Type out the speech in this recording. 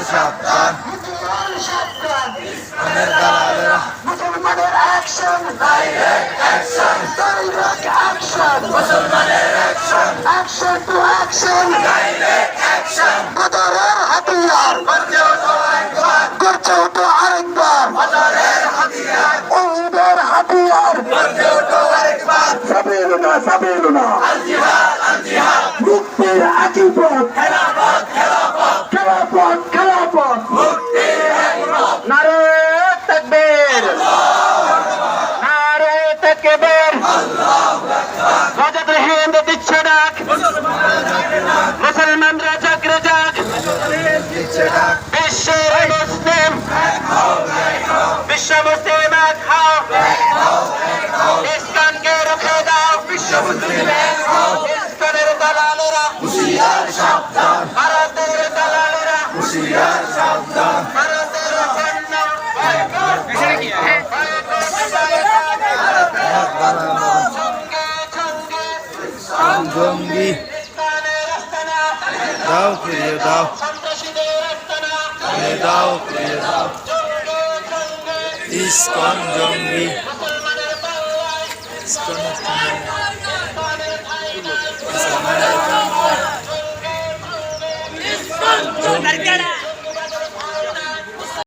সাবধান ইসকনের দালালেরা মুসলমানের action direct action direct action মুসলমানের action action to action direct action বদরের হাতিয়ার গর্জে ওঠো একবার গর্জে ওঠো আরেকবার বদরের হাতিয়ার ওদের হাতিয়ার গর্জে ওঠো আরেকবার সাবিলুনা আল জিহাদ মুক্তির একই পথ খেলাফত মুক্তির একই পথ নারে তাকবীর নারে তাকবীর আল্লাহু আকবার গাজাতুল হিন্দ দিচ্ছে ডাক মুসলমানরা জাগরে জাগ বিশ্বের মুসলিম বিশ্ব মুসলিম এক হও ইসলামকে রুখে দাও বিশ্ব মুসলিম এক হও ইসলামের দালালেরা হুঁশিয়ার সাবধান ভারতের দালালেরা হুঁশিয়ার সাবধান ভারতের সৈন্য জঙ্গি দাও ফিরিয়ে দাও দাও ফিরিয়ে দাও ইসকন জঙ্গি ইসকন জঙ্গি